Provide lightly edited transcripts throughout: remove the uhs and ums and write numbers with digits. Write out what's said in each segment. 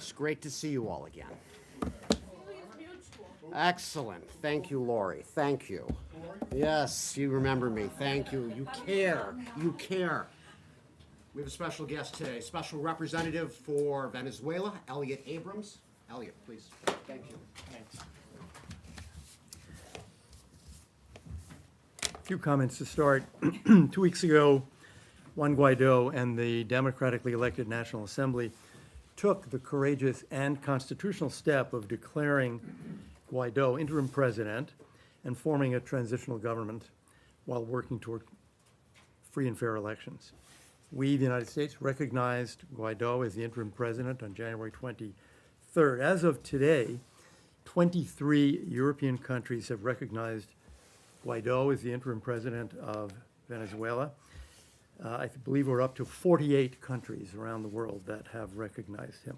It's great to see you all again. Excellent. Thank you, Lori. Thank you. Yes, you remember me. Thank you. You care. You care. We have a special guest today, special representative for Venezuela, Elliot Abrams. Elliot, please. Thank you. Thanks. A few comments to start. 2 weeks ago, Juan Guaido and the democratically elected National Assembly took the courageous and constitutional step of declaring Guaido interim president and forming a transitional government while working toward free and fair elections. We, the United States, recognized Guaido as the interim president on January 23rd. As of today, 23 European countries have recognized Guaido as the interim president of Venezuela. I believe we're up to 48 countries around the world that have recognized him.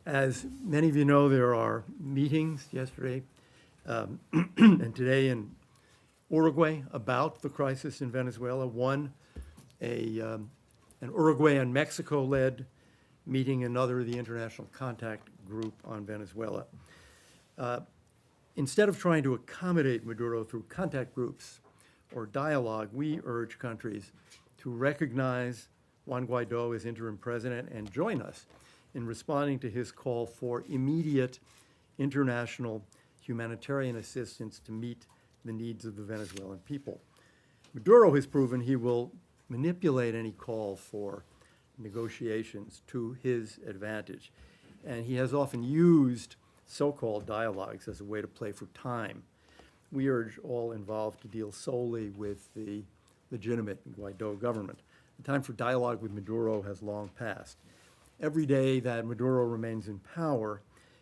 As many of you know, there are meetings yesterday and today in Uruguay about the crisis in Venezuela. One, an Uruguay and Mexico-led meeting, another, the International Contact Group on Venezuela. Instead of trying to accommodate Maduro through contact groups or dialogue, we urge countries to recognize Juan Guaido as interim president and join us in responding to his call for immediate international humanitarian assistance to meet the needs of the Venezuelan people. Maduro has proven he will manipulate any call for negotiations to his advantage, and he has often used so-called dialogues as a way to play for time. We urge all involved to deal solely with the legitimate Guaido government. The time for dialogue with Maduro has long passed. Every day that Maduro remains in power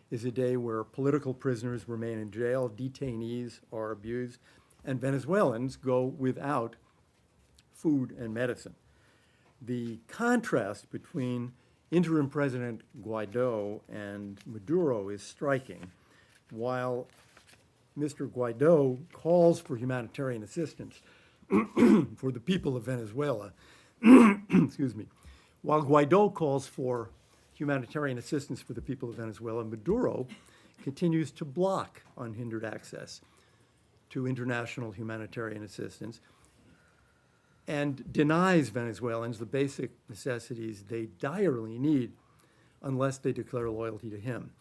is a day where political prisoners remain in jail, detainees are abused, and Venezuelans go without food and medicine. The contrast between interim President Guaido and Maduro is striking. While Mr. Guaido calls for humanitarian assistance for the people of Venezuela, excuse me, while Guaido calls for humanitarian assistance for the people of Venezuela, Maduro continues to block unhindered access to international humanitarian assistance and denies Venezuelans the basic necessities they direly need unless they declare loyalty to him.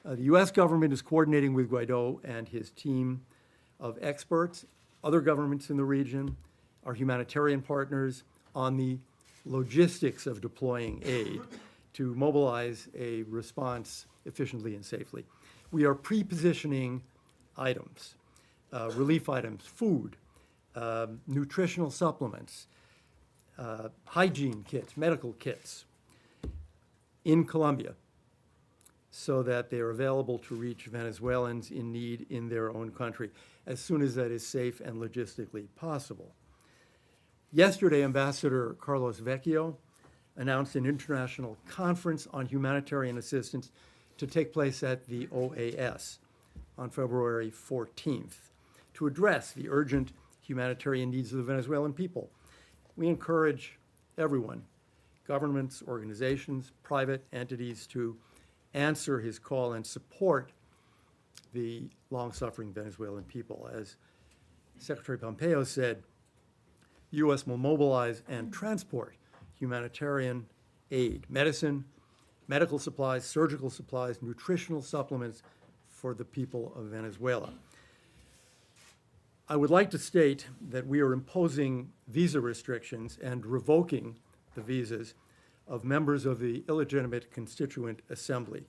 The U.S. government is coordinating with Guaido and his team of experts, other governments in the region, our humanitarian partners, on the logistics of deploying aid to mobilize a response efficiently and safely. We are pre-positioning items, relief items, food, nutritional supplements, hygiene kits, medical kits in Colombia so that they are available to reach Venezuelans in need in their own country as soon as that is safe and logistically possible. Yesterday, Ambassador Carlos Vecchio announced an international conference on humanitarian assistance to take place at the OAS on February 14th to address the urgent humanitarian needs of the Venezuelan people. We encourage everyone, governments, organizations, private entities, to answer his call and support the long-suffering Venezuelan people. As Secretary Pompeo said, the U.S. will mobilize and transport humanitarian aid, medicine, medical supplies, surgical supplies, nutritional supplements for the people of Venezuela. I would like to state that we are imposing visa restrictions and revoking the visas of members of the illegitimate Constituent Assembly.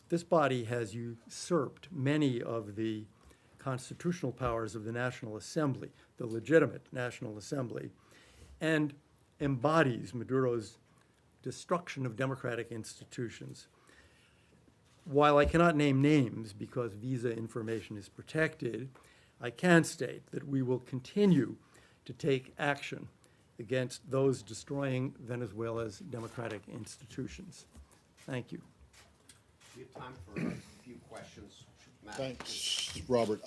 This body has usurped many of the constitutional powers of the National Assembly, the legitimate National Assembly, and embodies Maduro's destruction of democratic institutions. While I cannot name names because visa information is protected, I can state that we will continue to take action against those destroying Venezuela's democratic institutions. Thank you. We have time for a few questions. Matt, Thanks, Robert.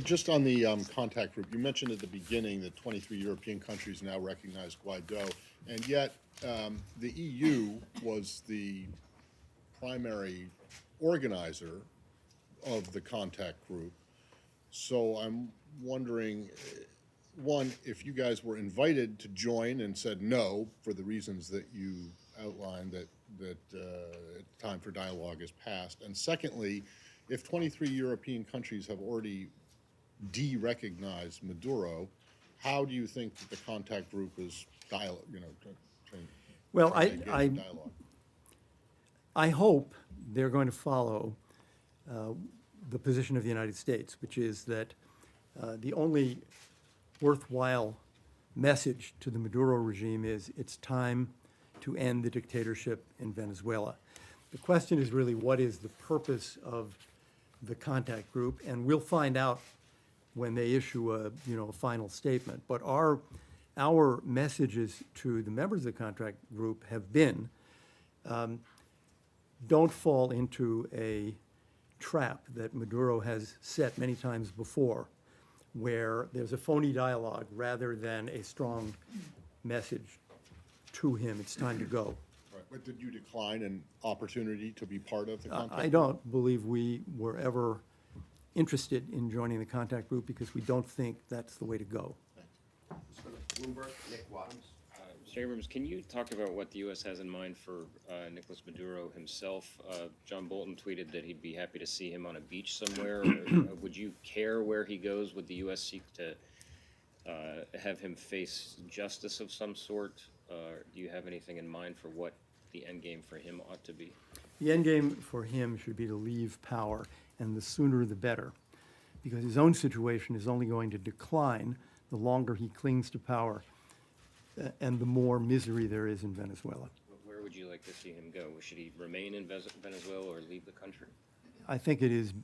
Just on the contact group, you mentioned at the beginning that 23 European countries now recognize Guaido, and yet the EU was the primary organizer of the contact group. So I'm wondering, one, if you guys were invited to join and said no for the reasons that you outlined, that time for dialogue is passed. And secondly, if 23 European countries have already de-recognized Maduro, how do you think that the contact group is Well, trying to engage in dialogue? I hope they're going to follow the position of the United States, which is that the only worthwhile message to the Maduro regime is it's time to end the dictatorship in Venezuela. The question is really, what is the purpose of the contact group? And we'll find out when they issue a final statement. But our messages to the members of the contact group have been, don't fall into a trap that Maduro has set many times before, where there's a phony dialogue rather than a strong message to him. It's time to go. Right. But did you decline an opportunity to be part of the contact I group? don't believe we were ever interested in joining the contact group because we don't think that's the way to go. Bloomberg, Nick Waddams. Mr. Abrams, can you talk about what the U.S. has in mind for Nicolas Maduro himself? John Bolton tweeted that he'd be happy to see him on a beach somewhere. Would you care where he goes? Would the U.S. seek to have him face justice of some sort? Do you have anything in mind for what the end game for him ought to be? The end game for him should be to leave power, and the sooner the better, because his own situation is only going to decline the longer he clings to power and the more misery there is in Venezuela. Where would you like to see him go? Should he remain in Venezuela or leave the country? I think it is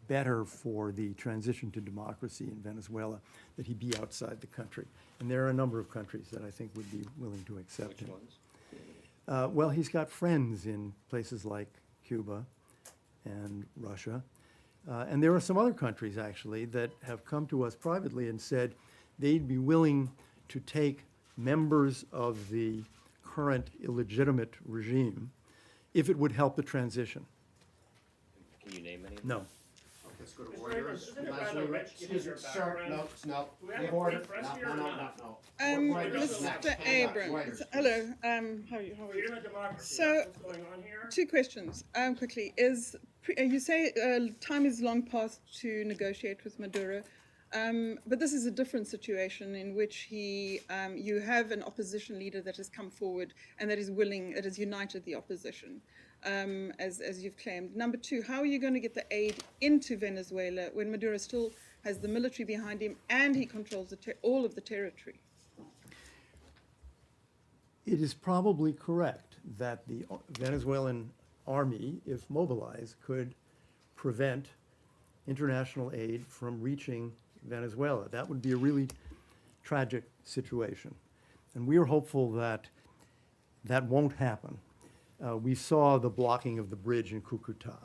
better for the transition to democracy in Venezuela that he be outside the country. And there are a number of countries that I think would be willing to accept Which him. ones? Well, he's got friends in places like Cuba and Russia. And there are some other countries, actually, that have come to us privately and said they'd be willing to take members of the current illegitimate regime if it would help the transition. Can you name any? No. Let's go to Mr. orders. Abrams, isn't it Leslie, rather rich excuse given me, your sir, background? no. Do we have Give a order. press No, here no, or no, not? no. Reuters next. Mr. Abrams, hello, how are you? Freedom of democracy, So- that's what's going on here. Two questions, quickly. You say time is long past to negotiate with Maduro, but this is a different situation in which you have an opposition leader that has come forward and that has united the opposition, as you've claimed. Number two, how are you going to get the aid into Venezuela when Maduro still has the military behind him and he controls all of the territory? It is probably correct that the Venezuelan army, if mobilized, could prevent international aid from reaching Venezuela. That would be a really tragic situation. And we are hopeful that that won't happen. We saw the blocking of the bridge in Cucuta.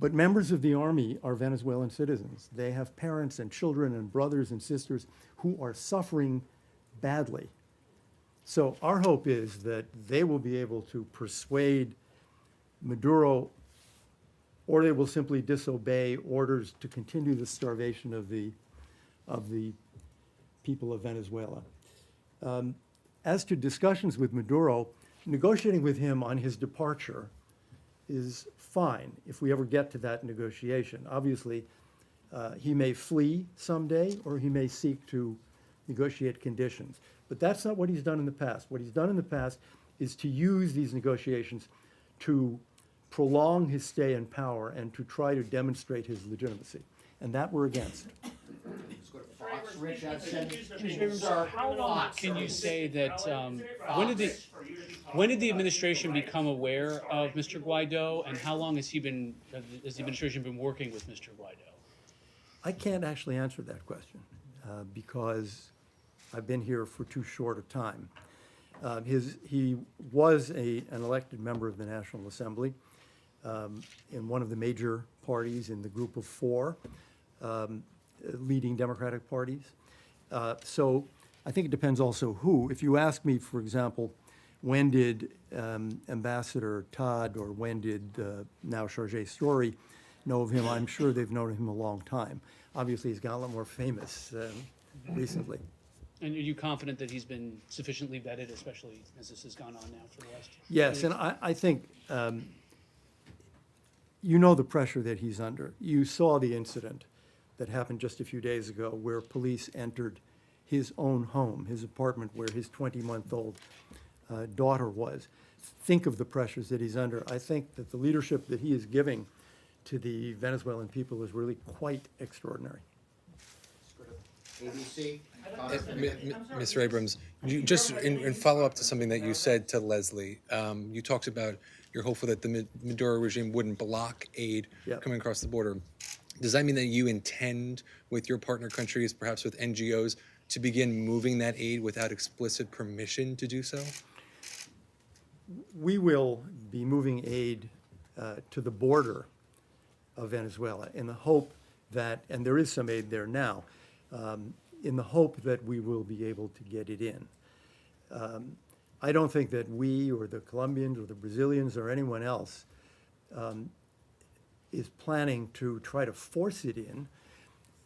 But members of the army are Venezuelan citizens. They have parents and children and brothers and sisters who are suffering badly. So our hope is that they will be able to persuade Maduro, or they will simply disobey orders to continue the starvation of the people of Venezuela. As to discussions with Maduro, negotiating with him on his departure is fine if we ever get to that negotiation. Obviously, he may flee someday, or he may seek to negotiate conditions. But that's not what he's done in the past. What he's done in the past is to use these negotiations to prolong his stay in power and to try to demonstrate his legitimacy. And that we're against. Let's go to Fox, Rich Excuse Edson. me, Sir, How long Fox. can you say that, Isn't it when did rather the, rich for you to be talking when did the about administration human become rights? aware of Mr. Guaido, and how long has the administration been working with Mr. Guaido? I can't actually answer that question because I've been here for too short a time. He was an elected member of the National Assembly in one of the major parties in the group of four leading Democratic parties. So I think it depends also who. If you ask me, for example, when did Ambassador Todd or when did now Chargé Story know of him? I'm sure they've known him a long time. Obviously, he's gotten a lot more famous recently. And are you confident that he's been sufficiently vetted, especially as this has gone on now for the last? Yes, and I think you know the pressure that he's under. You saw the incident that happened just a few days ago where police entered his own home, his apartment where his 20-month-old daughter was. Think of the pressures that he's under. I think that the leadership that he is giving to the Venezuelan people is really quite extraordinary. ABC? Mr. Abrams, you just in follow-up to something that you said to Leslie, you talked about you're hopeful that the Maduro regime wouldn't block aid Yep. coming across the border. Does that mean that you intend, with your partner countries, perhaps with NGOs, to begin moving that aid without explicit permission to do so? We will be moving aid to the border of Venezuela in the hope that, and there is some aid there now, in the hope that we will be able to get it in. I don't think that we or the Colombians or the Brazilians or anyone else is planning to try to force it in.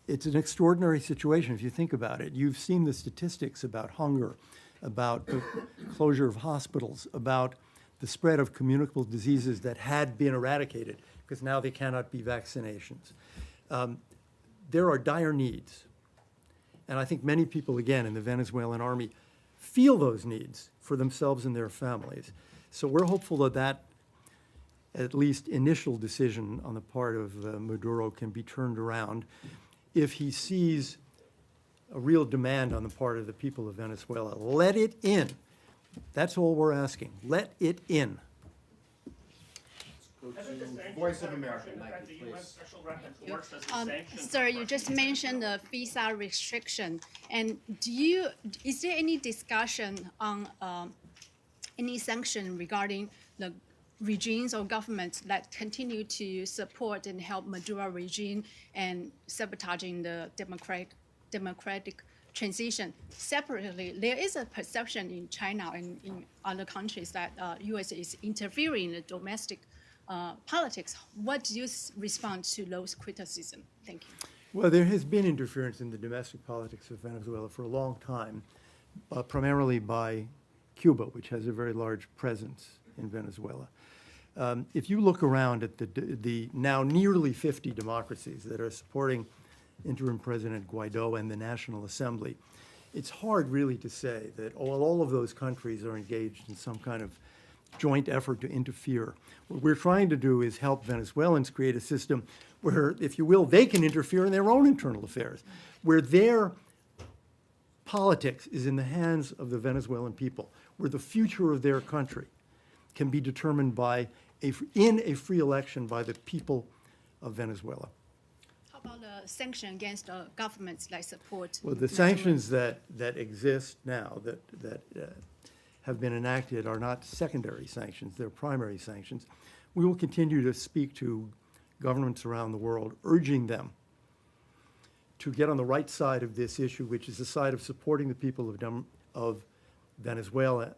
It's an extraordinary situation if you think about it. You've seen the statistics about hunger, about the closure of hospitals, about the spread of communicable diseases that had been eradicated because now they cannot be vaccinations. There are dire needs. And I think many people, again, in the Venezuelan army feel those needs for themselves and their families. So we're hopeful that that, at least initial decision on the part of Maduro can be turned around if he sees a real demand on the part of the people of Venezuela. Let it in. That's all we're asking. Let it in. Voice of America, The fact Nike, that US please. special rapporteur says the sanctions Sir, you just mentioned the visa restriction, and is there any discussion on any sanction regarding the regimes or governments that continue to support and help Maduro regime and sabotaging the democratic transition? Separately, there is a perception in China and in other countries that U.S. is interfering in the domestic politics. What do you respond to those criticism? Thank you. Well, there has been interference in the domestic politics of Venezuela for a long time, primarily by Cuba, which has a very large presence in Venezuela. If you look around at the now nearly 50 democracies that are supporting interim President Guaido and the National Assembly, it's hard really to say that all of those countries are engaged in some kind of joint effort to interfere. What we're trying to do is help Venezuelans create a system where, if you will, they can interfere in their own internal affairs, where their politics is in the hands of the Venezuelan people, where the future of their country can be determined in a free election by the people of Venezuela. How about the sanction against the governments that support? Well, the Maduro? sanctions that exist now, that have been enacted, are not secondary sanctions, they're primary sanctions. We will continue to speak to governments around the world, urging them to get on the right side of this issue, which is the side of supporting the people of Venezuela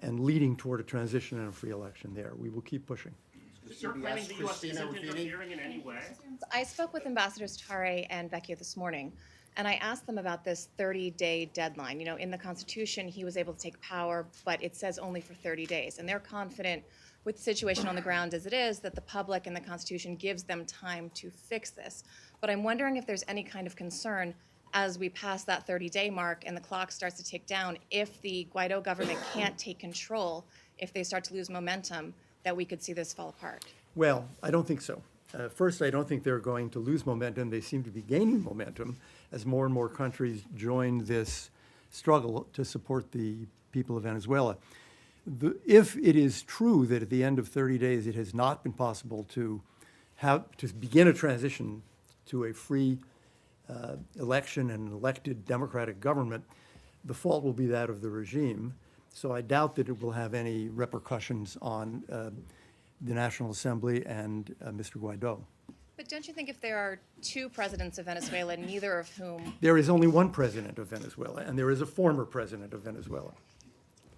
and leading toward a transition and a free election there. We will keep pushing. You're claiming the US Christina isn't Ruffini. interfering in any way? I spoke with Ambassadors Tare and Vecchio this morning, and I asked them about this 30-day deadline. You know, in the Constitution, he was able to take power, but it says only for 30 days. And they're confident with the situation on the ground as it is that the public and the Constitution gives them time to fix this. But I'm wondering if there's any kind of concern as we pass that 30-day mark and the clock starts to tick down, if the Guaido government can't take control, if they start to lose momentum, that we could see this fall apart. Well, I don't think so. First, I don't think they're going to lose momentum. They seem to be gaining momentum as more and more countries join this struggle to support the people of Venezuela. If it is true that at the end of 30 days it has not been possible to begin a transition to a free election and an elected democratic government, the fault will be that of the regime. So I doubt that it will have any repercussions on the National Assembly and Mr. Guaido. But don't you think if there are two presidents of Venezuela, neither of whom There is only one president of Venezuela, and there is a former president of Venezuela.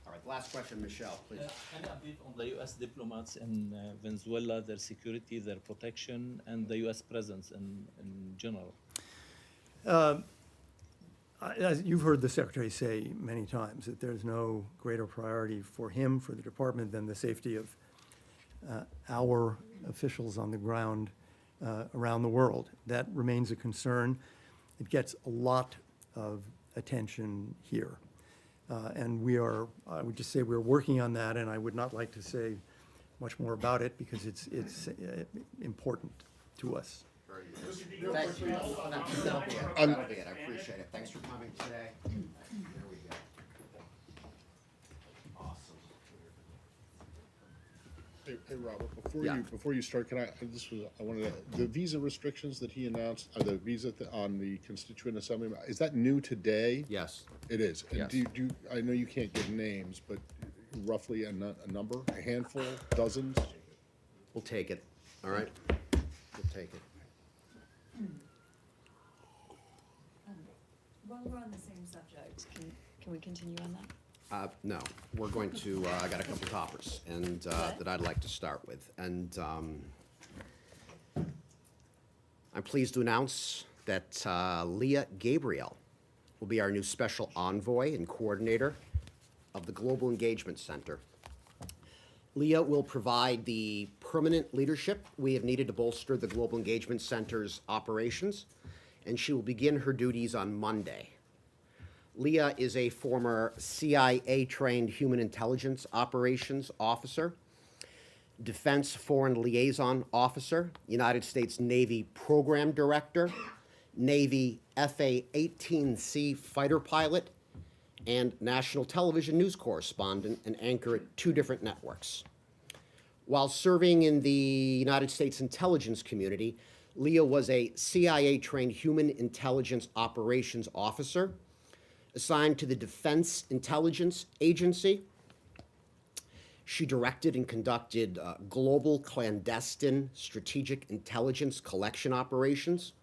All right, Last question, Michelle, please. Can you update on the U.S. diplomats in Venezuela, their security, their protection, and the U.S. presence in general? As you've heard the Secretary say many times, that there's no greater priority for him, for the Department, than the safety of our officials on the ground around the world. That remains a concern. It gets a lot of attention here. And I would just say we're working on that, and I would not like to say much more about it because it's important to us. Very good. Thank you. That'll be it. That'll be it. I appreciate it. Thanks for coming today. There we go. Awesome. Hey, Robert, Yeah. before you start, I wanted to, the visa restrictions that he announced, the visa on the Constituent Assembly, is that new today? Yes. It is. And Yes. do you, I know you can't give names, but roughly a number, a handful, dozens? We'll take it. All right? We'll take it. While we're on the same subject, can we continue on that? No, we're going to, I got a couple topics and, that I'd like to start with. And I'm pleased to announce that Leah Gabriel will be our new special envoy and coordinator of the Global Engagement Center. Leah will provide the permanent leadership we have needed to bolster the Global Engagement Center's operations, and she will begin her duties on Monday. Leah is a former CIA-trained human intelligence operations officer, Defense Foreign Liaison Officer, United States Navy Program Director, Navy FA-18C fighter pilot, and national television news correspondent and anchor at 2 different networks. While serving in the United States intelligence community, Leah was a CIA-trained human intelligence operations officer assigned to the Defense Intelligence Agency. She directed and conducted global clandestine strategic intelligence collection operations.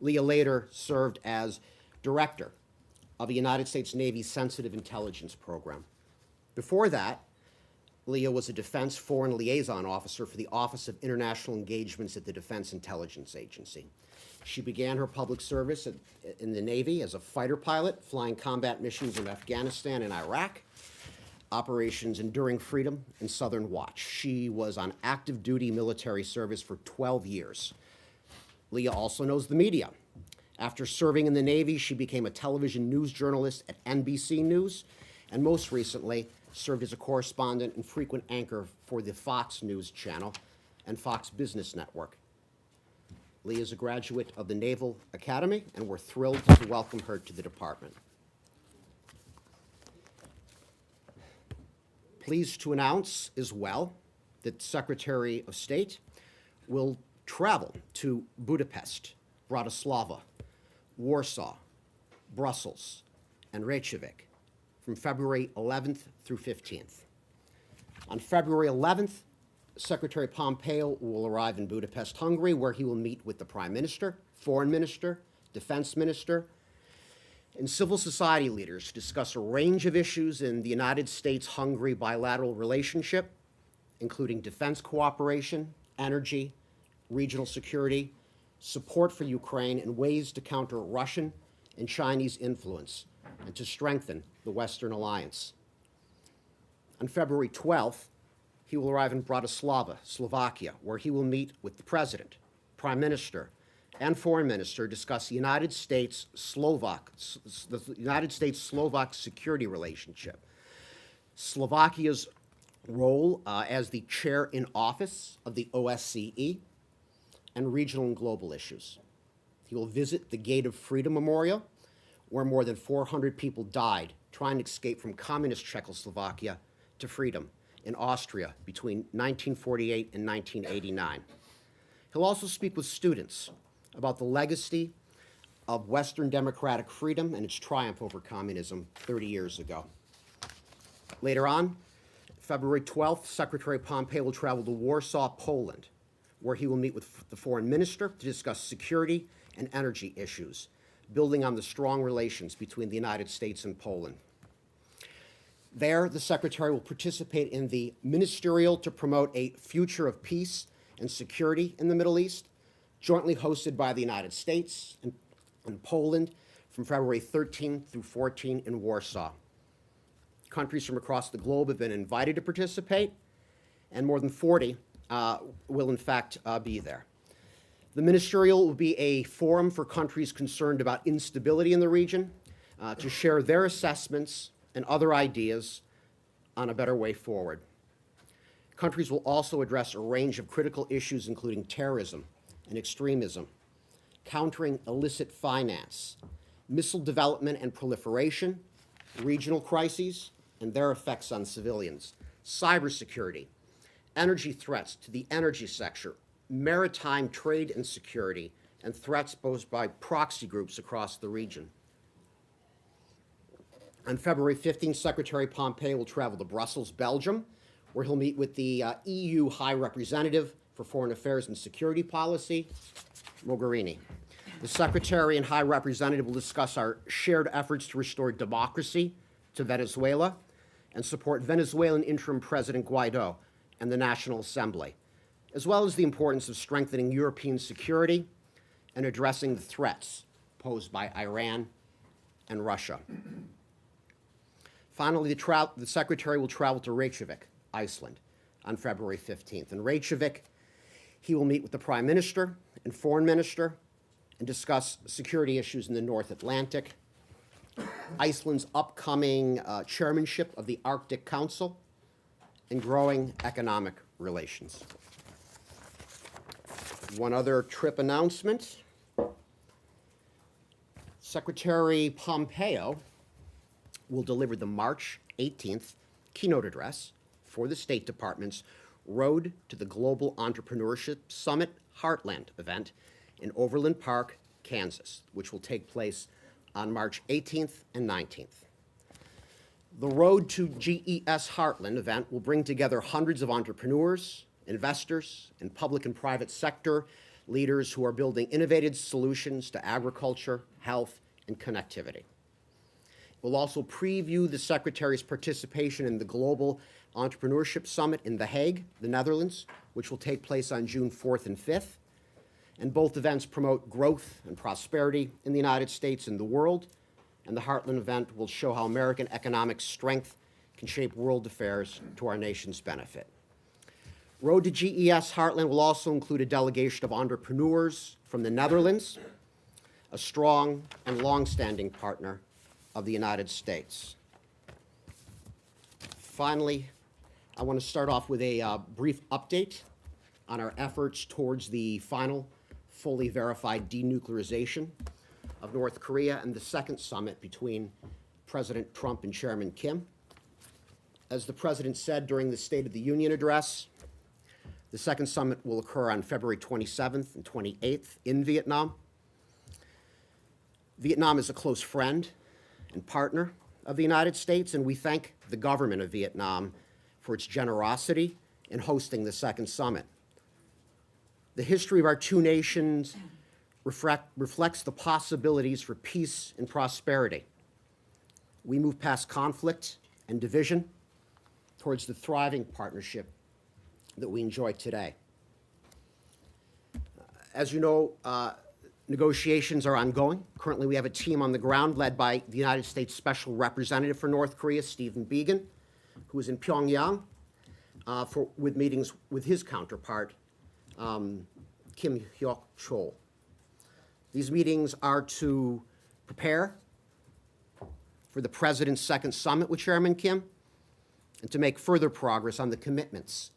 Leah later served as director of the United States Navy Sensitive Intelligence Program. Before that, Leah was a Defense Foreign Liaison Officer for the Office of International Engagements at the Defense Intelligence Agency. She began her public service in the Navy as a fighter pilot, flying combat missions in Afghanistan and Iraq, Operations Enduring Freedom, and Southern Watch. She was on active duty military service for 12 years. Leah also knows the media. After serving in the Navy, she became a television news journalist at NBC News, and most recently served as a correspondent and frequent anchor for the Fox News Channel and Fox Business Network. Leah is a graduate of the Naval Academy, and we're thrilled to welcome her to the department. Pleased to announce as well that Secretary of State will travel to Budapest, Bratislava, Warsaw, Brussels, and Reykjavik from February 11th through 15th. On February 11th, Secretary Pompeo will arrive in Budapest, Hungary, where he will meet with the Prime Minister, Foreign Minister, Defense Minister, and civil society leaders to discuss a range of issues in the United States-Hungary bilateral relationship, including defense cooperation, energy, regional security, support for Ukraine, and ways to counter Russian and Chinese influence and to strengthen the Western alliance. On February 12th, he will arrive in Bratislava, Slovakia, where he will meet with the President, Prime Minister, and Foreign Minister to discuss the United States-Slovak security relationship, Slovakia's role as the chair in office of the OSCE, and regional and global issues. He will visit the Gate of Freedom Memorial, where more than 400 people died trying to escape from communist Czechoslovakia to freedom in Austria between 1948 and 1989. He'll also speak with students about the legacy of Western democratic freedom and its triumph over communism 30 years ago. Later on, February 12th, Secretary Pompeo will travel to Warsaw, Poland, where he will meet with the foreign minister to discuss security and energy issues, building on the strong relations between the United States and Poland. There, the Secretary will participate in the Ministerial to Promote a Future of Peace and Security in the Middle East, jointly hosted by the United States and Poland from February 13 through 14 in Warsaw. Countries from across the globe have been invited to participate, and more than 40 will in fact be there. The Ministerial will be a forum for countries concerned about instability in the region to share their assessments and other ideas on a better way forward. Countries will also address a range of critical issues, including terrorism and extremism, countering illicit finance, missile development and proliferation, regional crises and their effects on civilians, cybersecurity, energy threats to the energy sector, maritime trade and security, and threats posed by proxy groups across the region. On February 15th, Secretary Pompeo will travel to Brussels, Belgium, where he'll meet with the EU High Representative for Foreign Affairs and Security Policy, Mogherini. The Secretary and High Representative will discuss our shared efforts to restore democracy to Venezuela and support Venezuelan interim President Guaido and the National Assembly, as well as the importance of strengthening European security and addressing the threats posed by Iran and Russia. Finally, the Secretary will travel to Reykjavik, Iceland, on February 15th. In Reykjavik, he will meet with the Prime Minister and Foreign Minister and discuss security issues in the North Atlantic, Iceland's upcoming chairmanship of the Arctic Council, and growing economic relations. One other trip announcement. Secretary Pompeo will deliver the March 18th keynote address for the State Department's Road to the Global Entrepreneurship Summit Heartland event in Overland Park, Kansas, which will take place on March 18th and 19th. The Road to GES Heartland event will bring together hundreds of entrepreneurs, investors, and public and private sector leaders who are building innovative solutions to agriculture, health, and connectivity. We'll also preview the Secretary's participation in the Global Entrepreneurship Summit in The Hague, the Netherlands, which will take place on June 4th and 5th. And both events promote growth and prosperity in the United States and the world. And the Heartland event will show how American economic strength can shape world affairs to our nation's benefit. Road to GES Heartland will also include a delegation of entrepreneurs from the Netherlands, a strong and long-standing partner of the United States. Finally, I want to start off with a brief update on our efforts towards the final, fully verified denuclearization of North Korea and the second summit between President Trump and Chairman Kim. As the President said during the State of the Union address, the second summit will occur on February 27th and 28th in Vietnam. Vietnam is a close friend and partner of the United States, and we thank the government of Vietnam for its generosity in hosting the second summit. The history of our two nations reflects the possibilities for peace and prosperity. We move past conflict and division towards the thriving partnership that we enjoy today. As you know, negotiations are ongoing. Currently, we have a team on the ground led by the United States Special Representative for North Korea, Stephen Biegun, who is in Pyongyang with meetings with his counterpart, Kim Hyok-chol. These meetings are to prepare for the President's second summit with Chairman Kim and to make further progress on the commitments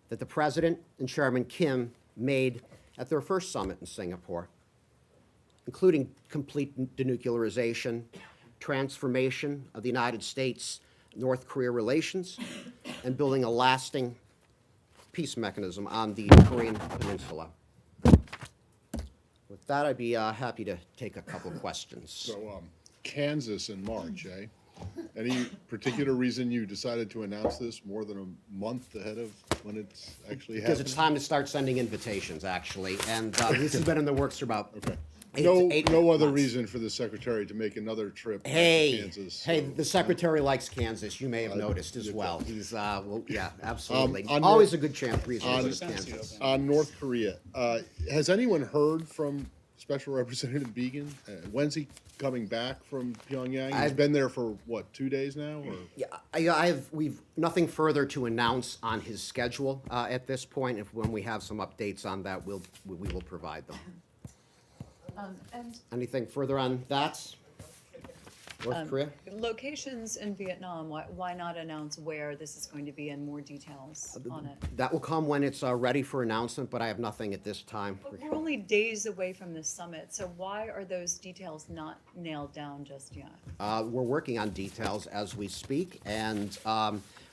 that the President and Chairman Kim made at their first summit in Singapore, including complete denuclearization, transformation of the United States-North Korea relations, and building a lasting peace mechanism on the Korean Peninsula. With that, I'd be happy to take a couple questions. So, Kansas in March, eh? Any particular reason you decided to announce this more than a month ahead of when it's actually happening? Because it's time to start sending invitations, actually, and this has been in the works for about No other reason for the secretary to make another trip back to Hey, Kansas. hey, so- the secretary likes Kansas. You may have noticed as well. He's, well, yeah, absolutely. on Always Nor- a good chance reason to on- go to Kansas. On North Korea, has anyone heard from Special Representative Began? When's he coming back from Pyongyang? He's been there for, what, 2 days now? Or? Yeah, we've nothing further to announce on his schedule at this point. When we have some updates on that, we will provide them. And Anything further on that? North Korea? locations in Vietnam, why not announce where this is going to be and more details on it? That will come when it's ready for announcement, but I have nothing at this time. But we're only days away from this summit, so why are those details not nailed down just yet? We're working on details as we speak, and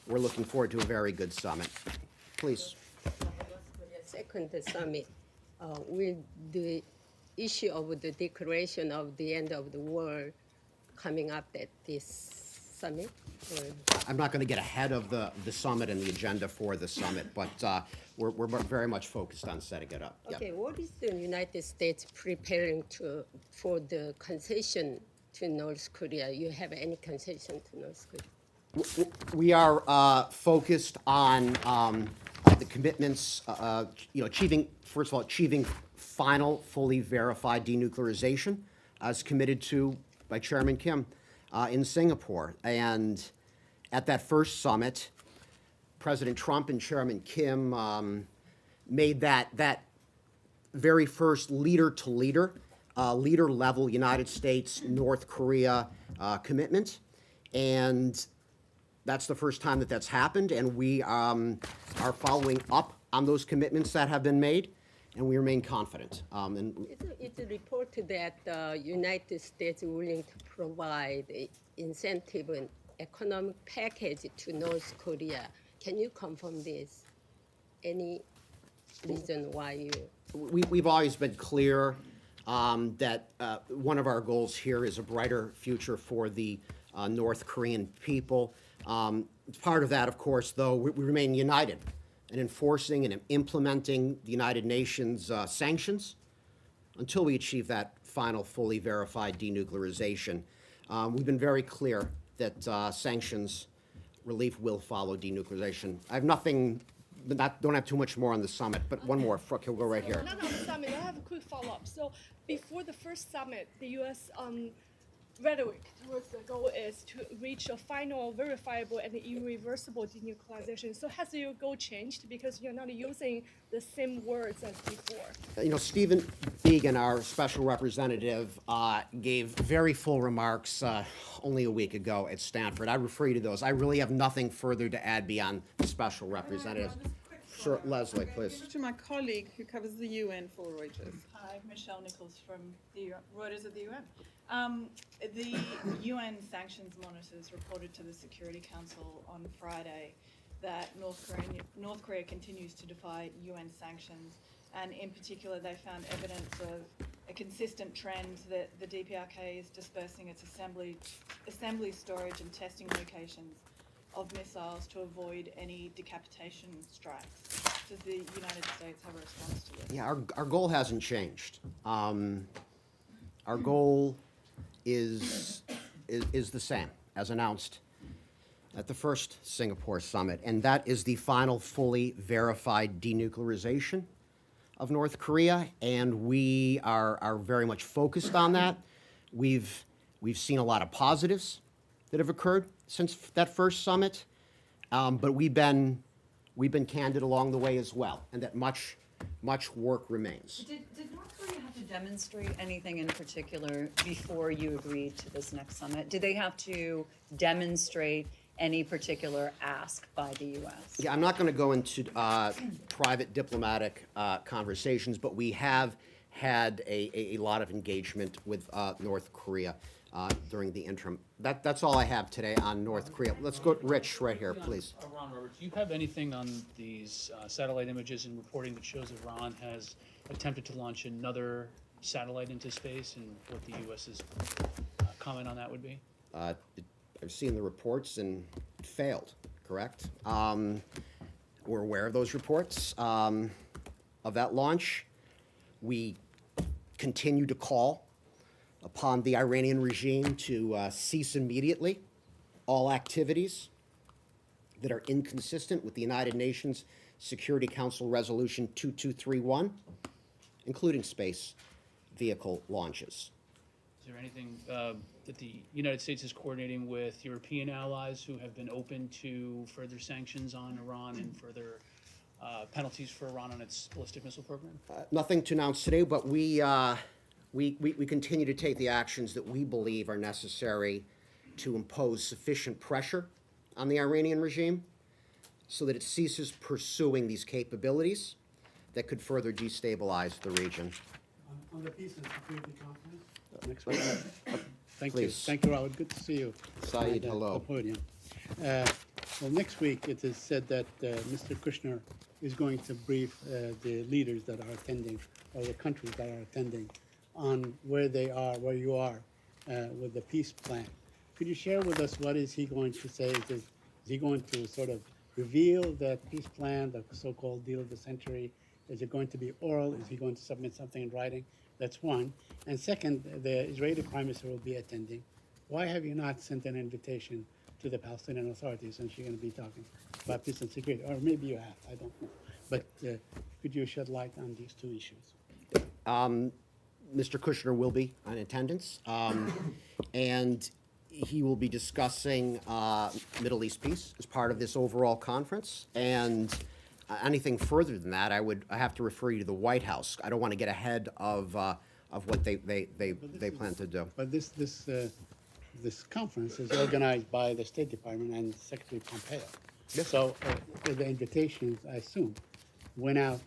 we're looking forward to a very good summit. Please. Second summit, will the issue of the declaration of the end of the war coming up at this summit? Or? I'm not going to get ahead of the summit and the agenda for the summit, but we're very much focused on setting it up. Okay, what is the United States preparing for the concession to North Korea? You have any concession to North Korea? We are focused on the commitments, achieving final, fully verified denuclearization as committed to by Chairman Kim in Singapore. And at that first summit, President Trump and Chairman Kim made that very first leader-to-leader, leader-level United States, North Korea commitment. And that's the first time that that's happened, and we are following up on those commitments that have been made, and we remain confident. It's a report that the United States is willing to provide incentive and economic package to North Korea. Can you confirm this? Any reason why you? We've always been clear that one of our goals here is a brighter future for the North Korean people. Part of that, of course, though, we remain united in enforcing and implementing the United Nations sanctions until we achieve that final, fully verified denuclearization. We've been very clear that sanctions relief will follow denuclearization. I have nothing, don't have too much more on the summit, but one more. We'll go right here. Not on the summit. I have a quick follow-up. So before the first summit, the U.S. Rhetoric towards the goal is to reach a final, verifiable, and irreversible denuclearization. So has your goal changed because you're not using the same words as before? Stephen Began, our special representative, gave very full remarks only a week ago at Stanford. I refer you to those. I really have nothing further to add beyond the special representative. Sure, Leslie, please. To my colleague who covers the UN for Reuters. Hi, Michelle Nichols from the Reuters of the UN. The UN sanctions monitors reported to the Security Council on Friday that North Korea continues to defy UN sanctions, and in particular they found evidence of a consistent trend that the DPRK is dispersing its assembly, storage and testing locations of missiles to avoid any decapitation strikes. Does the United States have a response to this? Yeah, our goal hasn't changed. Our goal is the same as announced at the first Singapore summit, and that is the final fully verified denuclearization of North Korea, and we are very much focused on that. We've seen a lot of positives that have occurred since that first summit, but we've been candid along the way as well, and that much work remains. Did North Korea have to demonstrate anything in particular before you agreed to this next summit? Did they have to demonstrate any particular ask by the U.S.? Yeah, I'm not going to go into private diplomatic conversations, but we have had a lot of engagement with North Korea during the interim. That's all I have today on North Korea. Let's go, Rich, right here, please. Ron, Robert, do you have anything on these satellite images and reporting that shows that Iran has attempted to launch another satellite into space, and what the U.S.'s comment on that would be? I've seen the reports, and it failed, correct? We're aware of those reports of that launch. We continue to call upon the Iranian regime to cease immediately all activities that are inconsistent with the United Nations Security Council Resolution 2231, including space vehicle launches. Is there anything that the United States is coordinating with European allies who have been open to further sanctions on Iran and further penalties for Iran on its ballistic missile program? Nothing to announce today, but we continue to take the actions that we believe are necessary to impose sufficient pressure on the Iranian regime so that it ceases pursuing these capabilities that could further destabilize the region. On the Peace and Security Conference next week. Thank you. Thank you, Robert. Good to see you. Saeed, at hello. the podium. Well, next week it is said that Mr. Kushner is going to brief the leaders that are attending, or the countries that are attending, on where they are, where you are with the peace plan. Could you share with us what is he going to say? Is he going to sort of reveal that peace plan, the so-called deal of the century? Is it going to be oral? Is he going to submit something in writing? That's one. And second, the Israeli Prime Minister will be attending. Why have you not sent an invitation to the Palestinian Authority, since you're going to be talking about peace and security? Or maybe you have, I don't know. But could you shed light on these two issues? Mr. Kushner will be in attendance, and he will be discussing Middle East peace as part of this overall conference. And anything further than that, I have to refer you to the White House. I don't want to get ahead of what they plan to do. But this conference is organized by the State Department and Secretary Pompeo. Yes. So the invitations, I assume, went out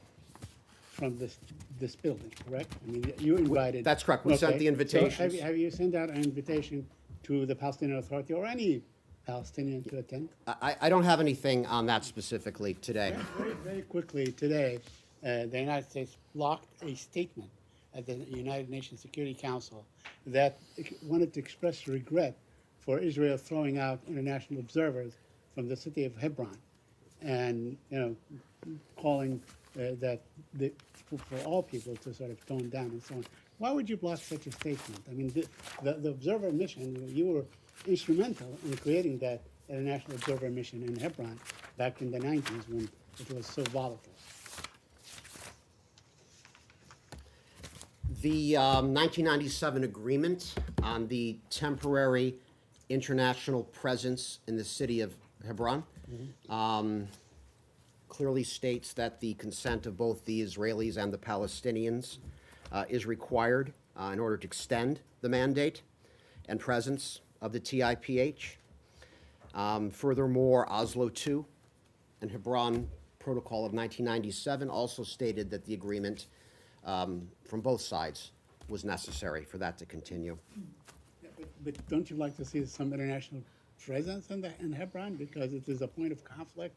from this building, correct? I mean, you invited. That's correct. We sent the invitations. So have you sent out an invitation to the Palestinian Authority or any Palestinian to attend? I don't have anything on that specifically today. Very quickly today, the United States blocked a statement at the United Nations Security Council that wanted to express regret for Israel throwing out international observers from the city of Hebron, and calling that for all people to sort of tone down and so on. Why would you block such a statement? I mean, the observer mission, you were instrumental in creating that international observer mission in Hebron back in the 90s when it was so volatile. The 1997 agreement on the temporary international presence in the city of Hebron clearly states that the consent of both the Israelis and the Palestinians is required in order to extend the mandate and presence of the TIPH. Furthermore, Oslo II and Hebron Protocol of 1997 also stated that the agreement from both sides was necessary for that to continue. Yeah, but don't you like to see some international presence in Hebron, because it is a point of conflict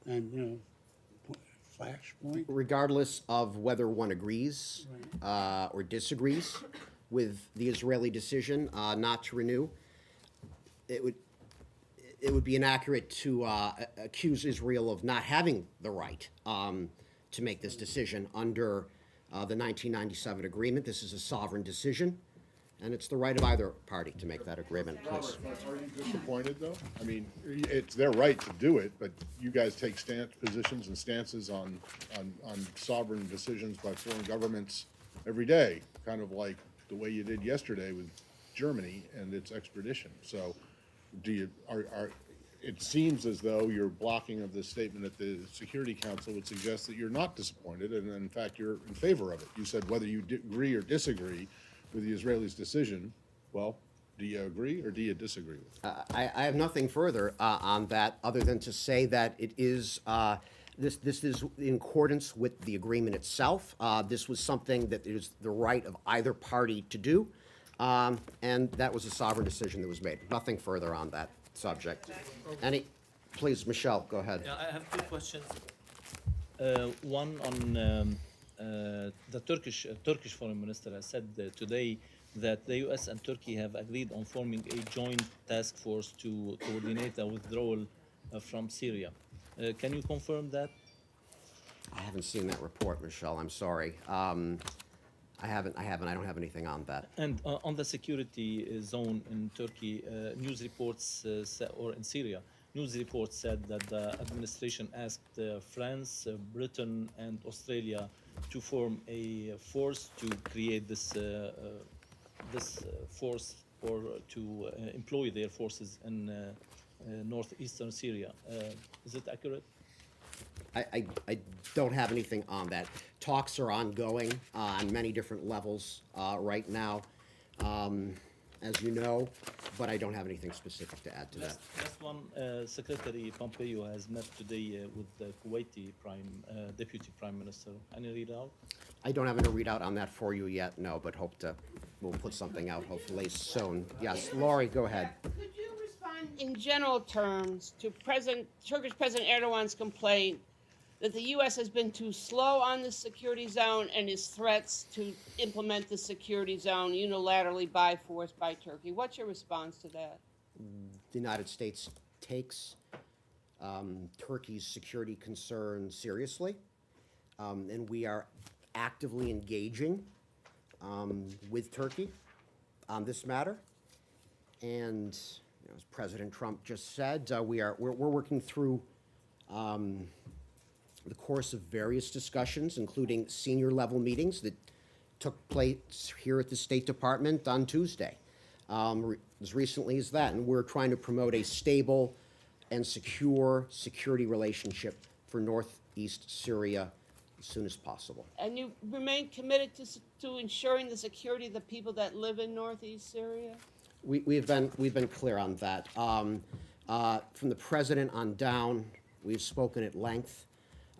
and flashpoint? Regardless of whether one agrees or disagrees with the Israeli decision not to renew, it would be inaccurate to accuse Israel of not having the right to make this decision under the 1997 agreement. This is a sovereign decision, and it's the right of either party to make that agreement. Please. Are you disappointed, though? I mean, it's their right to do it, but you guys take positions and stances on sovereign decisions by foreign governments every day, kind of like the way you did yesterday with Germany and its extradition. So, it seems as though your blocking of this statement at the Security Council would suggest that you're not disappointed, and in fact you're in favor of it. You said whether you agree or disagree with the Israelis' decision. Well, do you agree or do you disagree with it? I have nothing further on that other than to say that it is this is in accordance with the agreement itself. This was something that is the right of either party to do, and that was a sovereign decision that was made. Nothing further on that subject. Please, Michelle, go ahead. Yeah, I have two questions. One on the Turkish foreign minister has said today that the U.S. and Turkey have agreed on forming a joint task force to coordinate a withdrawal from Syria. Can you confirm that? I haven't seen that report, Michelle. I'm sorry. I haven't. I don't have anything on that. And on the security zone in Turkey, news reports, or in Syria, news reports said that the administration asked France, Britain, and Australia to form a force to create this force, or to employ their forces in northeastern Syria. Is it accurate? I don't have anything on that. Talks are ongoing on many different levels right now, as you know, but I don't have anything specific to add to that. Last one, Secretary Pompeo has met today with the Kuwaiti Deputy Prime Minister. Any readout? I don't have any readout on that for you yet, no, but we'll put something out hopefully soon. Yes, Laurie, go ahead. Could you respond in general terms to Turkish President Erdogan's complaint that the U.S. has been too slow on the security zone and his threats to implement the security zone unilaterally by force by Turkey? What's your response to that? The United States takes Turkey's security concerns seriously, and we are actively engaging with Turkey on this matter. And as President Trump just said, we're working through the course of various discussions, including senior level meetings that took place here at the State Department on Tuesday, as recently as that. And we're trying to promote a stable and secure security relationship for northeast Syria as soon as possible. And you remain committed to ensuring the security of the people that live in northeast Syria? We've been clear on that. From the president on down, we've spoken at length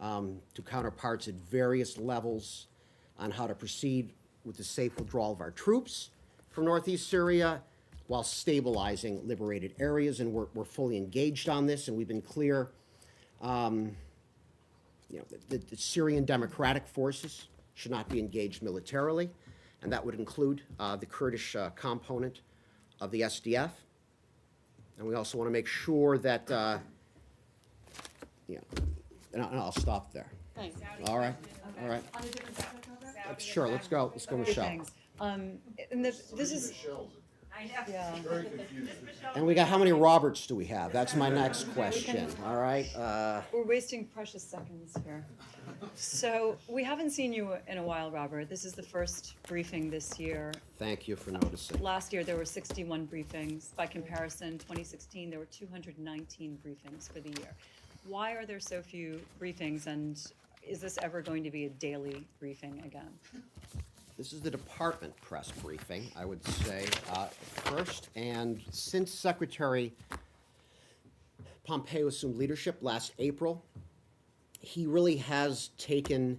to counterparts at various levels on how to proceed with the safe withdrawal of our troops from northeast Syria while stabilizing liberated areas, and we're fully engaged on this, and we've been clear. The Syrian Democratic Forces should not be engaged militarily, and that would include the Kurdish component of the SDF. And we also want to make sure that, and I'll stop there. Thanks. All right, all right. On a different subject, Robert? Sure, let's go, Michelle. Thanks. And this is. Yeah. And we got, how many Roberts do we have? That's my next question, all right? We're wasting precious seconds here. So we haven't seen you in a while, Robert. This is the first briefing this year. Thank you for noticing. Last year, there were 61 briefings. By comparison, 2016, there were 219 briefings for the year. Why are there so few briefings, and is this ever going to be a daily briefing again? This is the department press briefing, I would say, first. And since Secretary Pompeo assumed leadership last April, he really has taken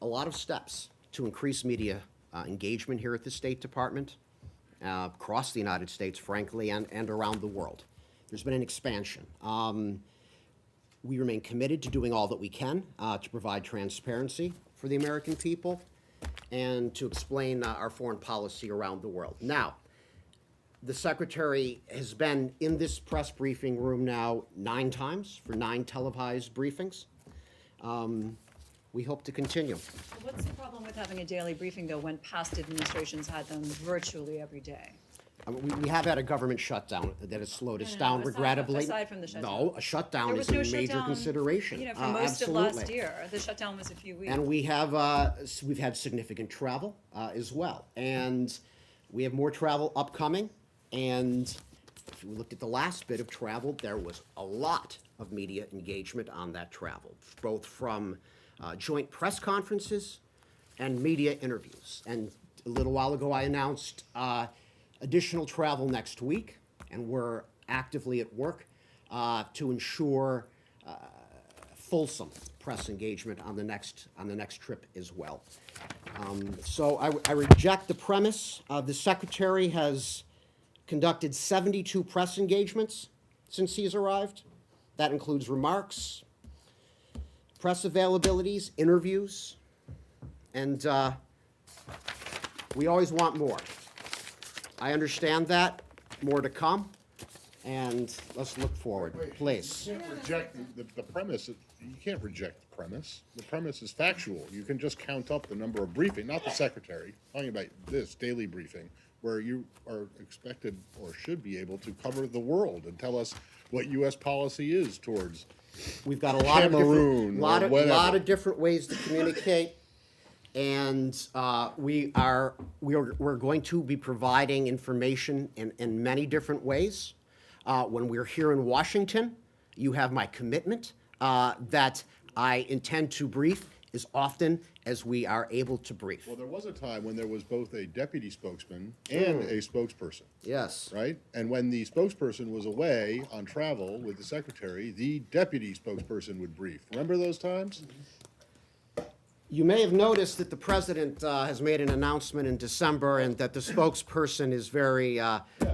a lot of steps to increase media engagement here at the State Department, across the United States, frankly, and around the world. There's been an expansion. We remain committed to doing all that we can to provide transparency for the American people and to explain our foreign policy around the world. Now, the Secretary has been in this press briefing room now 9 times for 9 televised briefings. We hope to continue. What's the problem with having a daily briefing, though, when past administrations had them virtually every day? We have had a government shutdown that has slowed us down, regrettably. Aside from the shutdown. No, a shutdown is a major consideration. For most of last Absolutely. year, the shutdown was a few weeks. And we've had significant travel as well. And we have more travel upcoming. And if we looked at the last bit of travel, there was a lot of media engagement on that travel, both from joint press conferences and media interviews. And a little while ago, I announced additional travel next week, and we're actively at work to ensure fulsome press engagement on the next trip as well. So I reject the premise. The Secretary has conducted 72 press engagements since he's arrived. That includes remarks, press availabilities, interviews, and we always want more. I understand that, more to come, and let's look forward, please. You can't reject the premise. You can't reject the premise. The premise is factual. You can just count up the number of briefings, not the secretary, talking about this daily briefing, where you are expected or should be able to cover the world and tell us what U.S. policy is towards We've got a lot of Cameroon different, lot or of, whatever. lot of different ways to communicate, and we're going to be providing information in many different ways. When we're here in Washington, you have my commitment that I intend to brief as often as we are able to brief. Well, there was a time when there was both a deputy spokesman and a spokesperson. Yes. Right? And when the spokesperson was away on travel with the secretary, the deputy spokesperson would brief. Remember those times? You may have noticed that the president has made an announcement in December, and that the spokesperson is very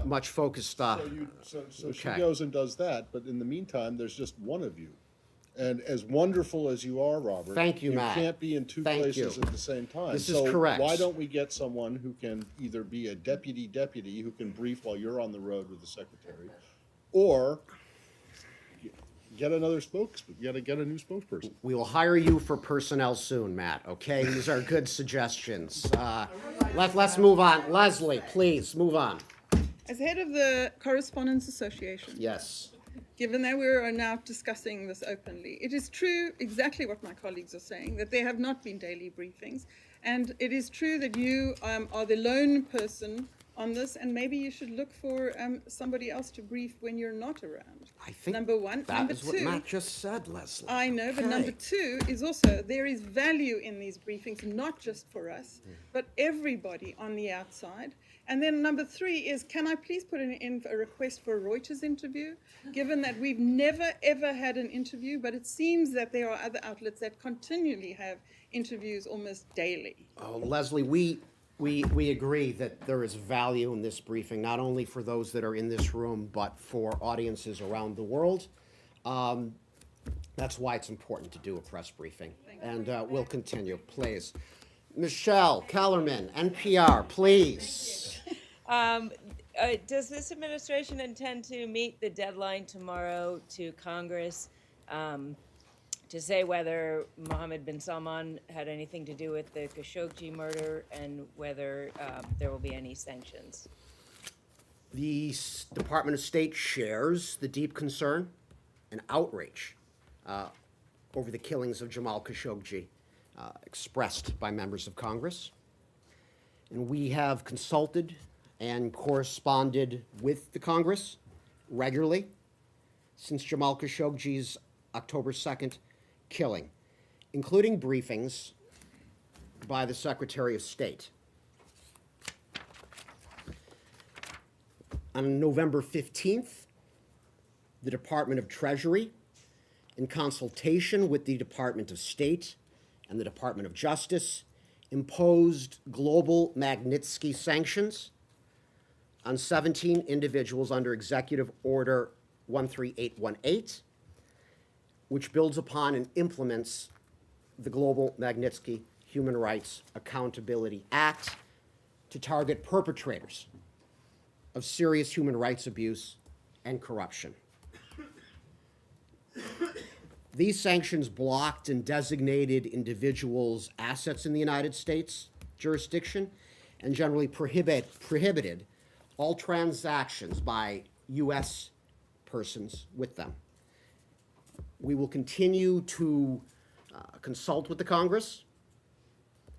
much focused. So she Okay. goes and does that, but in the meantime, there's just one of you. And as wonderful as you are, Robert, Thank you, Matt. can't be in two Thank places you. at the same time. This is So correct. why don't we get someone who can either be a deputy who can brief while you're on the road with the secretary, or get another get a new spokesperson. We will hire you for personnel soon, Matt, okay? These are good suggestions. Let's move on. Leslie, please, move on. As head of the Correspondents Association, Yes. given that we are now discussing this openly, it is true exactly what my colleagues are saying, that there have not been daily briefings. And it is true that you are the lone person on this, and maybe you should look for somebody else to brief when you're not around. I think number one. that Number is what two, Matt just said, Leslie. I know, but Okay. number two is also there is value in these briefings, not just for us, but everybody on the outside. And then number three is, can I please put in a request for a Reuters interview, given that we've never, ever had an interview, but it seems that there are other outlets that continually have interviews almost daily. Oh, Leslie, we agree that there is value in this briefing, not only for those that are in this room, but for audiences around the world. That's why it's important to do a press briefing. And we'll continue, please. Michelle Kellerman, NPR, please. Does this administration intend to meet the deadline tomorrow to Congress to say whether Mohammed bin Salman had anything to do with the Khashoggi murder and whether there will be any sanctions? The Department of State shares the deep concern and outrage over the killings of Jamal Khashoggi expressed by members of Congress. And we have consulted and corresponded with the Congress regularly since Jamal Khashoggi's October 2nd killing, including briefings by the Secretary of State. On November 15th, the Department of Treasury, in consultation with the Department of State and the Department of Justice, imposed global Magnitsky sanctions on 17 individuals under Executive Order 13818, which builds upon and implements the Global Magnitsky Human Rights Accountability Act to target perpetrators of serious human rights abuse and corruption. These sanctions blocked and designated individuals' assets in the United States jurisdiction and generally prohibited all transactions by U.S. persons with them. We will continue to consult with the Congress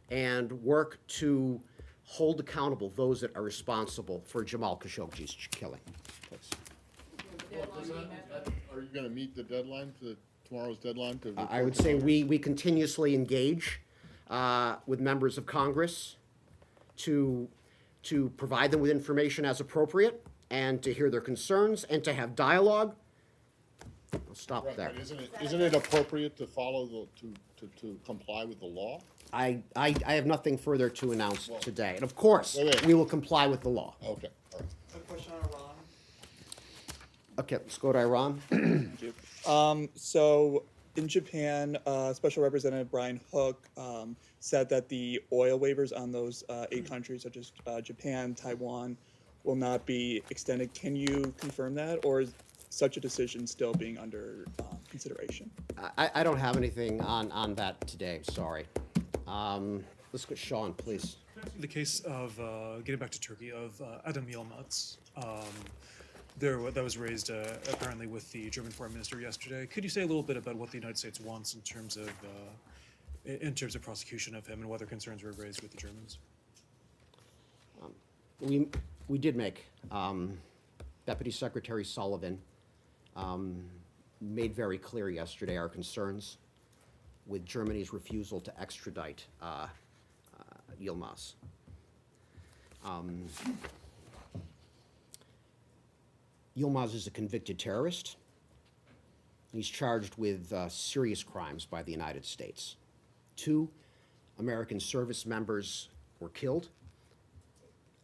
and work to hold accountable those that are responsible for Jamal Khashoggi's killing. Please. Are you going to meet the deadline, tomorrow's deadline? I would say we continuously engage with members of Congress to provide them with information as appropriate and to hear their concerns and to have dialogue. I'll stop Right, there. but isn't it appropriate to follow to comply with the law? I have nothing further to announce today. And of course, Wait. we will comply with the law. Okay, all right. A question on Iran. Okay, let's go to Iran. Thank you. So in Japan, Special Representative Brian Hook said that the oil waivers on those 8 countries, such as Japan, Taiwan, will not be extended. Can you confirm that, or is such a decision still being under consideration? I don't have anything on that today, sorry. Let's go, Sean, please. The case of, getting back to Turkey, of Adam Yilmaz, that was raised apparently with the German foreign minister yesterday. Could you say a little bit about what the United States wants in terms of prosecution of him, and whether concerns were raised with the Germans? We did make Deputy Secretary Sullivan made very clear yesterday our concerns with Germany's refusal to extradite Yilmaz. Yilmaz is a convicted terrorist. He's charged with serious crimes by the United States. 2 American service members were killed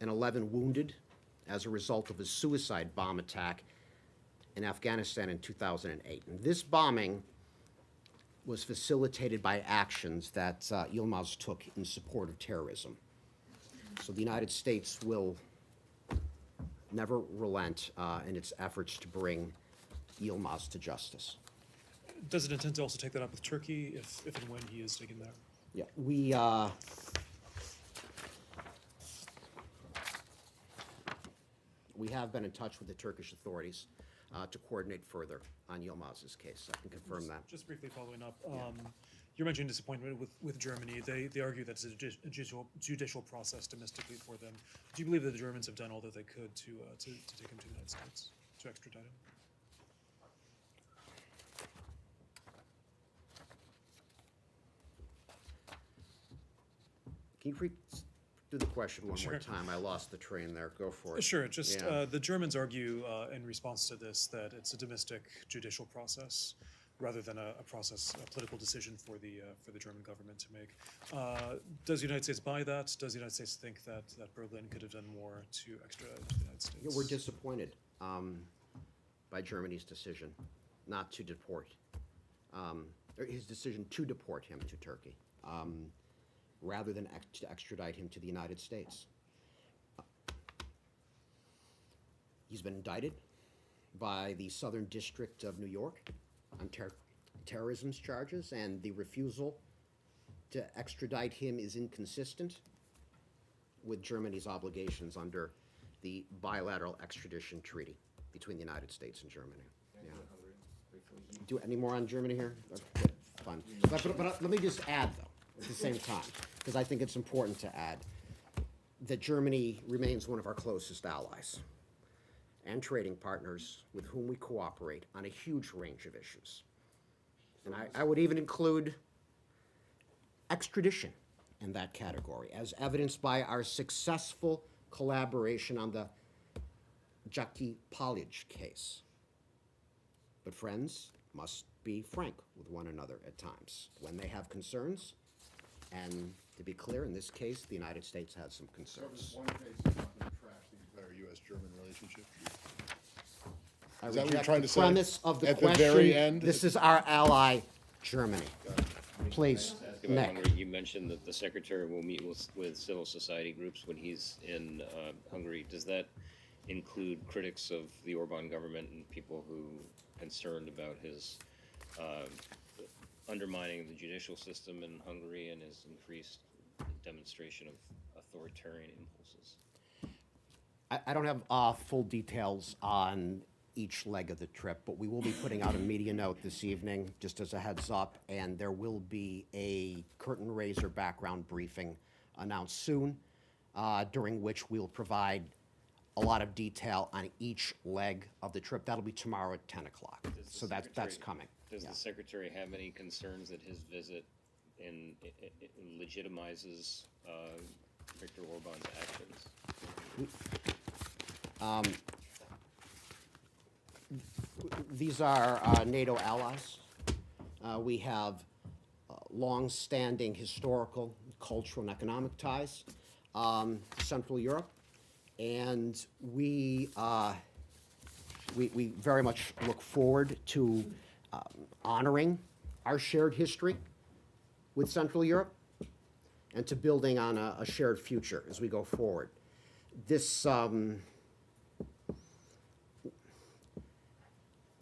and 11 wounded as a result of a suicide bomb attack in Afghanistan in 2008. And this bombing was facilitated by actions that Yilmaz took in support of terrorism. So the United States will never relent in its efforts to bring Yilmaz to justice. Does it intend to also take that up with Turkey if and when he is taken there? Yeah, we have been in touch with the Turkish authorities to coordinate further on Yilmaz's case. I can confirm that. Just briefly following up, you're mentioning disappointment with Germany. They argue that it's a judicial process domestically for them. Do you believe that the Germans have done all that they could to take him to the United States, to extradite him? Can you do the question one Sure. more time? I lost the train there. Go for it. Sure. Just Yeah. the Germans argue in response to this that it's a domestic judicial process rather than a political decision for the German government to make. Does the United States buy that? Does the United States think that Berlin could have done more to extradite to the United States? Yeah, we're disappointed by Germany's decision not to deport, or his decision to deport him to Turkey, rather than to extradite him to the United States. He's been indicted by the Southern District of New York on terrorism charges, and the refusal to extradite him is inconsistent with Germany's obligations under the bilateral extradition treaty between the United States and Germany. Yeah. Do any more on Germany here? Okay, fun. But let me just add, though, at the same time, because I think it's important to add that Germany remains one of our closest allies and trading partners with whom we cooperate on a huge range of issues. And I would even include extradition in that category, as evidenced by our successful collaboration on the Jaki Palij case. But friends must be frank with one another at times when they have concerns. And to be clear, in this case, the United States has some concerns. One case is not going to trash the entire U.S.-German relationship. I Is that what you're reject trying the to say? premise of the At the question. very end? This is our ally, Germany. Please, Ask about Nick. Hungary. You mentioned that the secretary will meet with civil society groups when he's in Hungary. Does that include critics of the Orban government and people who are concerned about his undermining the judicial system in Hungary and his increased demonstration of authoritarian impulses? I don't have full details on each leg of the trip, but we will be putting out a media note this evening, just as a heads up, and there will be a curtain raiser background briefing announced soon, during which we'll provide a lot of detail on each leg of the trip. That'll be tomorrow at 10 o'clock. So that's coming. Does Yeah. the secretary have any concerns that his visit legitimizes Viktor Orban's actions? These are NATO allies. We have long-standing historical, cultural, and economic ties to Central Europe, and we very much look forward to honoring our shared history with Central Europe and to building on a shared future as we go forward. This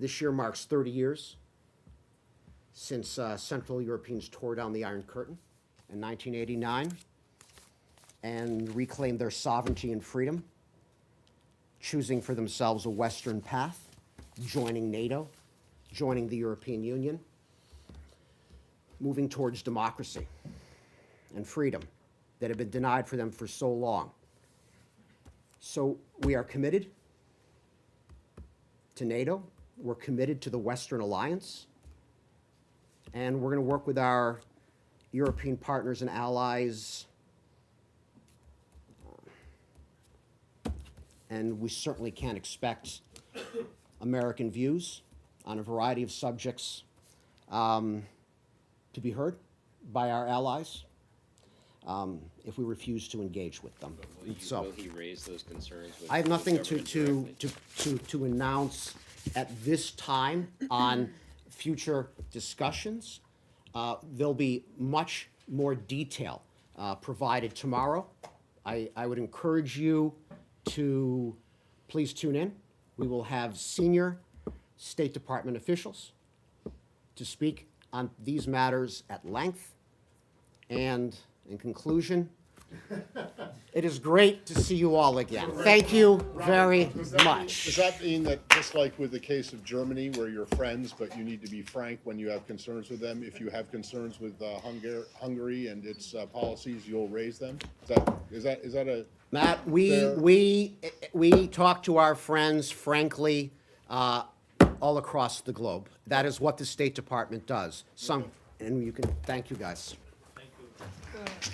This year marks 30 years since Central Europeans tore down the Iron Curtain in 1989 and reclaimed their sovereignty and freedom, choosing for themselves a Western path, joining NATO, joining the European Union, moving towards democracy and freedom that have been denied for them for so long. So we are committed to NATO, we're committed to the Western Alliance, and we're going to work with our European partners and allies, and we certainly can't expect American views on a variety of subjects to be heard by our allies if we refuse to engage with them. Will he raise those concerns with I have the nothing government to announce at this time on future discussions. There'll be much more detail provided tomorrow. I would encourage you to please tune in. We will have senior State Department officials to speak on these matters at length. And in conclusion, it is great to see you all again. Thank you very much. Does that mean that, just like with the case of Germany, where you're friends, but you need to be frank when you have concerns with them, if you have concerns with Hungary and its policies, you'll raise them? Is that a... Matt, fair- we talk to our friends frankly all across the globe. That is what the State Department does. And you can, thank you guys. Thank you.